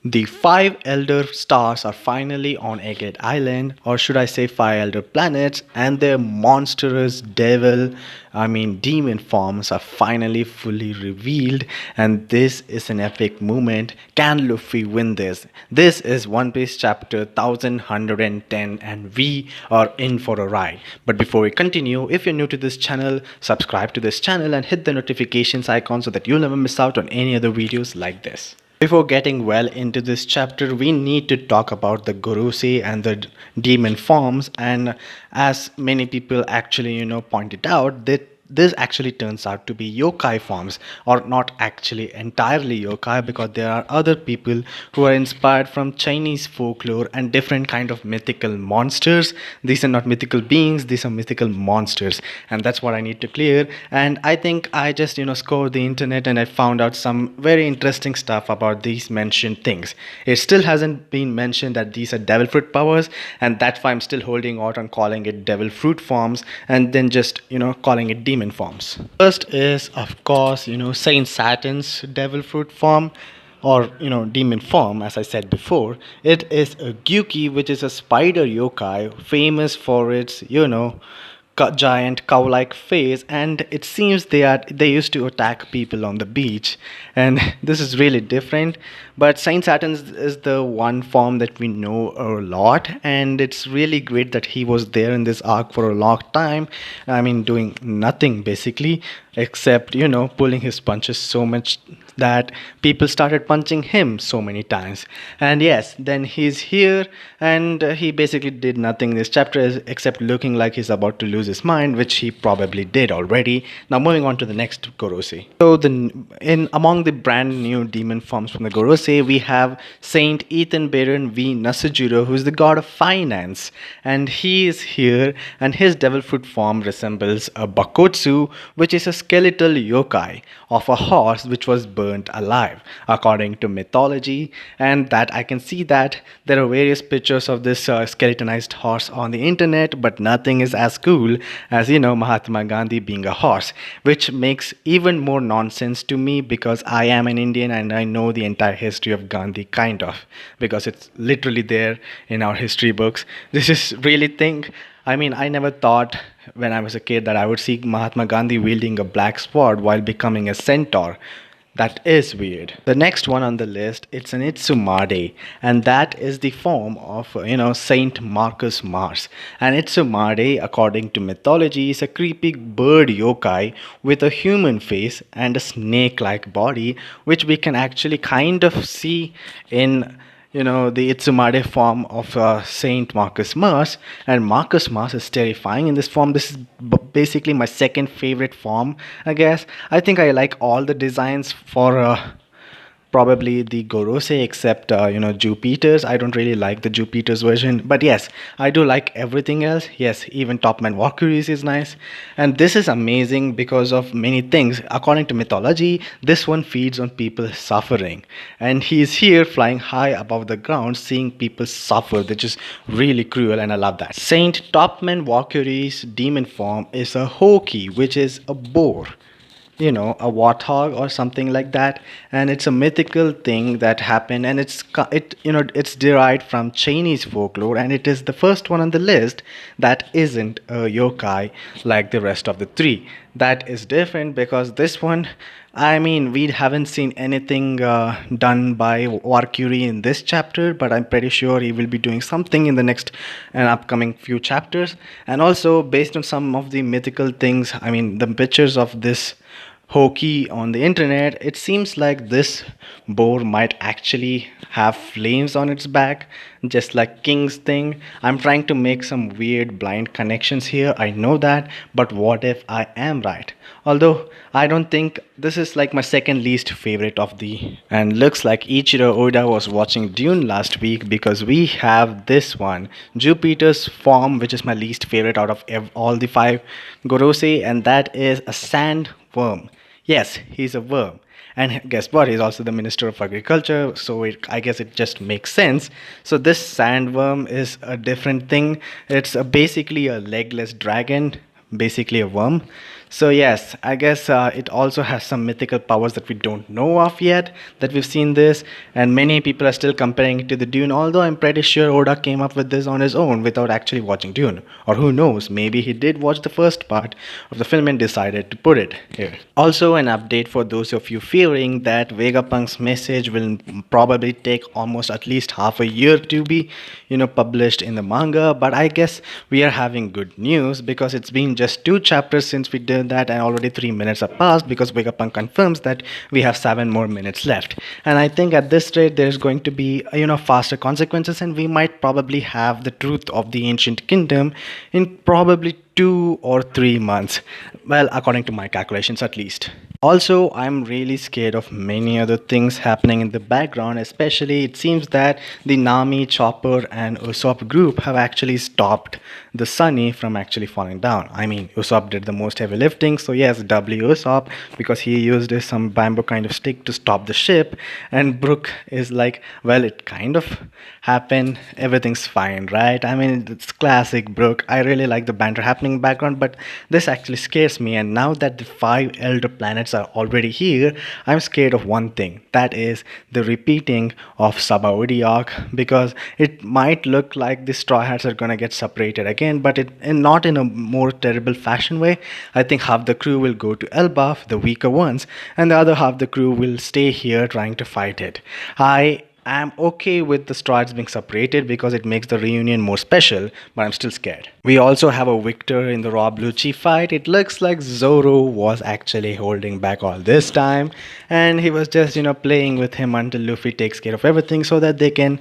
The five elder stars are finally on Agate Island, or should I say five elder planets, and their monstrous demon forms are finally fully revealed, and this is an epic moment. Can Luffy win this? This is One Piece chapter 1110 and we are in for a ride. But before we continue, if you're new to this channel, subscribe to this channel and hit the notifications icon so that you'll never miss out on any other videos like this. Before getting well into this chapter, we need to talk about the Gorosei and the demon forms. And as many people actually, pointed out, that this actually turns out to be yokai forms, or not actually entirely yokai, because there are other people who are inspired from Chinese folklore and different kind of mythical monsters. These are not mythical beings, these are mythical monsters, and that's what I need to clear. And I think I just scoured the internet and I found out some very interesting stuff about these mentioned things. It still hasn't been mentioned that these are devil fruit powers, and that's why I'm still holding out on calling it devil fruit forms and then just calling it demon forms. First is, of course, Saint Saturn's devil fruit form, or demon form. As I said before, it is a Gyuki, which is a spider yokai famous for its giant cow-like face, and it seems they used to attack people on the beach, and this is really different. But Saint Saturn is the one form that we know a lot, and it's really great that he was there in this arc for a long time. I mean, doing nothing basically except pulling his punches so much that people started punching him so many times. And yes, then he's here, and he basically did nothing in this chapter except looking like he's about to lose his mind, which he probably did already. Now moving on to the next Gorosei. So in among the brand new demon forms from the Gorosei, we have Saint Ethan Baron V Nasujiro, who is the god of finance, and he is here, and his devil fruit form resembles a Bakotsu, which is a skeletal yokai of a horse which was burnt alive according to mythology. And that I can see that there are various pictures of this skeletonized horse on the internet, but nothing is as cool as Mahatma Gandhi being a horse, which makes even more nonsense to me because I am an Indian and I know the entire history of Gandhi, kind of, because it's literally there in our history books. This is really thing. I mean, I never thought when I was a kid that I would see Mahatma Gandhi wielding a black sword while becoming a centaur. That is weird. The next one on the list, it's an Itsumade, and that is the form of Saint Marcus Mars. And Itsumade, according to mythology, is a creepy bird yokai with a human face and a snake-like body, which we can actually kind of see in the Itsumade form of Saint Marcus Mars. And Marcus Mars is terrifying in this form. This is basically my second favorite form, I guess. I think I like all the designs for probably the Gorosei, except Jupiter's. I don't really like the Jupiter's version, but yes, I do like everything else. Yes, even Topman Valkyries is nice, and this is amazing because of many things. According to mythology, this one feeds on people suffering, and he is here flying high above the ground, seeing people suffer, which is really cruel, and I love that. Saint Topman Valkyrie's demon form is a Hoki, which is a boar, a warthog or something like that, and it's a mythical thing that happened, and it's derived from Chinese folklore, and it is the first one on the list that isn't a yokai like the rest of the three. That is different because this one, I mean, we haven't seen anything done by Valkyrie in this chapter, but I'm pretty sure he will be doing something in the next and upcoming few chapters. And also, based on some of the mythical things, I mean, the pictures of this Hoki on the internet, it seems like this boar might actually have flames on its back, just like King's thing. I'm trying to make some weird blind connections here, I know that, but what if I am right? Although I don't think this is like my second least favorite of the, and looks like Ichiro Oda was watching Dune last week, because we have this one, Jupiter's form, which is my least favorite out of all the five Gorosei, and that is a sandworm. Yes, he's a worm. And guess what? He's also the Minister of Agriculture, so I guess it just makes sense. So this sandworm is a different thing. It's basically a legless dragon, basically a worm. So yes, I guess it also has some mythical powers that we don't know of yet. That we've seen this, and many people are still comparing it to the Dune. Although I'm pretty sure Oda came up with this on his own without actually watching Dune, or who knows, maybe he did watch the first part of the film and decided to put it here. Also, an update for those of you fearing that Vegapunk's message will probably take almost at least half a year to be, published in the manga. But I guess we are having good news because it's been just 2 chapters since we did that, and already 3 minutes have passed because Vegapunk confirms that we have 7 more minutes left. And I think at this rate, there's going to be, faster consequences, and we might probably have the truth of the ancient kingdom in probably 2 or 3 months. Well, according to my calculations, at least. Also, I'm really scared of many other things happening in the background, especially it seems that the Nami, Chopper, and Usopp group have actually stopped the Sunny from actually falling down. I mean, Usopp did the most heavy lifting, so yes, W Usopp, because he used some bamboo kind of stick to stop the ship, and Brook is like, well, it kind of happened, everything's fine, right? I mean, it's classic Brook. I really like the banter happening in background, but this actually scares me, and now that the 5 elder planets are already here, I'm scared of one thing. That is the repeating of Sabaody arc, because it might look like the Straw Hats are gonna get separated again, but and not in a more terrible fashion way. I think half the crew will go to Elbaf, the weaker ones, and the other half the crew will stay here trying to fight it. I'm okay with the strides being separated because it makes the reunion more special, but I'm still scared. We also have a victor in the Rob Lucci fight. It looks like Zoro was actually holding back all this time, and he was just, playing with him until Luffy takes care of everything so that they can,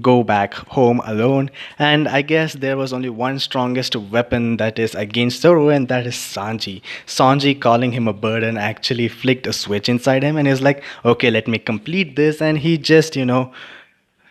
go back home alone. And I guess there was only one strongest weapon that is against Zoro, and that is Sanji. Sanji, calling him a burden, actually flicked a switch inside him and is like, okay, let me complete this. And he just,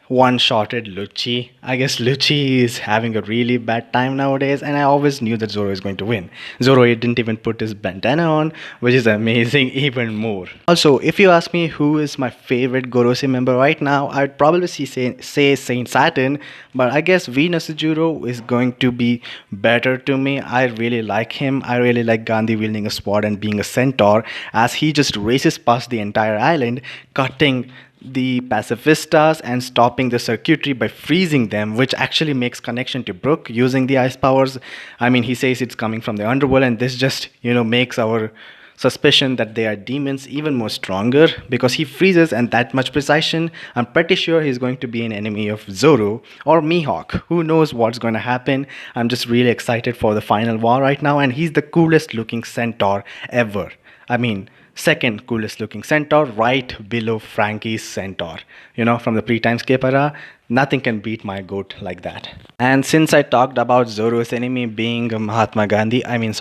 one-shotted Lucci. I guess Lucci is having a really bad time nowadays, and I always knew that Zoro is going to win. Zoro didn't even put his bandana on, which is amazing even more. Also, if you ask me who is my favorite Gorosei member right now, I'd probably say Saint Saturn, but I guess Venus Juro is going to be better to me. I really like him. I really like Gandhi wielding a sword and being a centaur, as he just races past the entire island, cutting the pacifistas and stopping the circuitry by freezing them, which actually makes connection to Brook using the ice powers. I mean, he says it's coming from the underworld, and this just, makes our suspicion that they are demons even more stronger because he freezes, and that much precision. I'm pretty sure he's going to be an enemy of Zoro or Mihawk. Who knows what's going to happen? I'm just really excited for the final war right now, and he's the coolest looking centaur ever. I mean, second coolest looking centaur, right below Frankie's centaur. From the pre-timescape era, nothing can beat my goat like that. And since I talked about Zoro's enemy being Mahatma Gandhi, Venus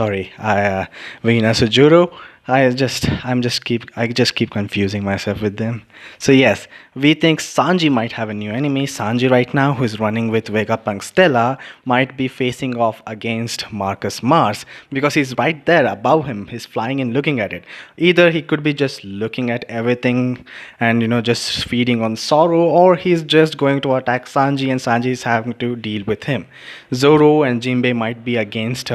Juro, I just keep confusing myself with them. So yes, we think Sanji might have a new enemy. Sanji right now, who is running with Vegapunk Stella, might be facing off against Marcus Mars because he's right there above him. He's flying and looking at it. Either he could be just looking at everything and just feeding on sorrow, or he's just going to attack Sanji and Sanji is having to deal with him. Zoro and Jinbei might be against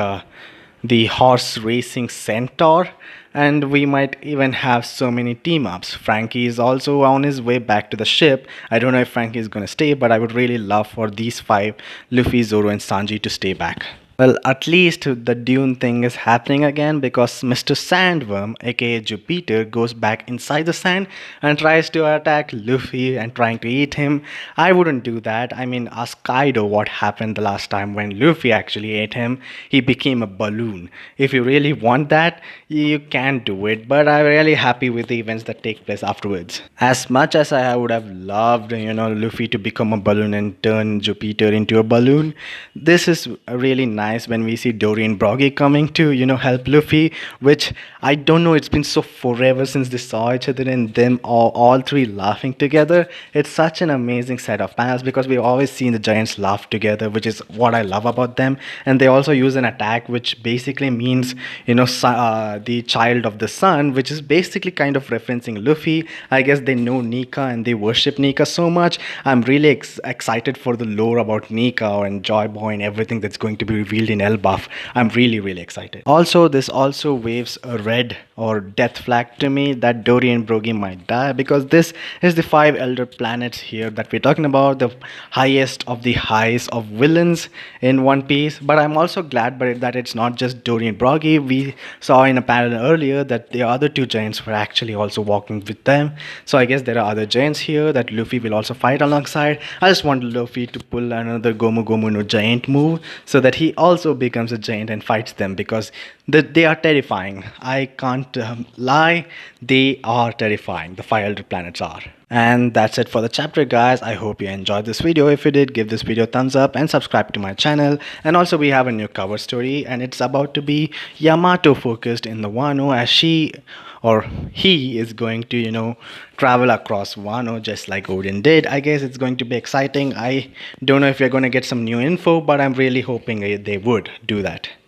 the horse racing centaur, and we might even have so many team ups. Frankie is also on his way back to the ship. I don't know if Frankie is going to stay, but I would really love for these 5, Luffy, Zoro, and Sanji, to stay back. Well, at least the Dune thing is happening again because Mr. Sandworm, aka Jupiter, goes back inside the sand and tries to attack Luffy and trying to eat him. I wouldn't do that. I mean, ask Kaido what happened the last time when Luffy actually ate him. He became a balloon. If you really want that, you can do it, but I'm really happy with the events that take place afterwards. As much as I would have loved, Luffy to become a balloon and turn Jupiter into a balloon, this is really nice when we see Dory and Broggy coming to, help Luffy, which I don't know, it's been so forever since they saw each other, and them all 3 laughing together. It's such an amazing set of panels because we've always seen the giants laugh together, which is what I love about them. And they also use an attack which basically means, the child of the sun, which is basically kind of referencing Luffy. I guess they know Nika and they worship Nika so much. I'm really excited for the lore about Nika and Joy Boy and everything that's going to be revealed revealed in Elbaf. I'm really excited. Also, this also waves a red or death flag to me that Dory and Brogy might die, because this is the five elder planets here that we're talking about, the highest of the highs of villains in One Piece. But I'm also glad that it's not just Dory and Brogy. We saw in a panel earlier that the other two giants were actually also walking with them. So I guess there are other giants here that Luffy will also fight alongside. I just want Luffy to pull another Gomu Gomu no giant move so that he also becomes a giant and fights them, because they are terrifying. I can't lie, they are terrifying. The five elder planets are. And that's it for the chapter, guys. I hope you enjoyed this video. If you did, give this video a thumbs up and subscribe to my channel. And also, we have a new cover story, and it's about to be Yamato focused in the Wano, as she or he is going to, travel across Wano just like Odin did. I guess it's going to be exciting. I don't know if we're going to get some new info, but I'm really hoping they would do that.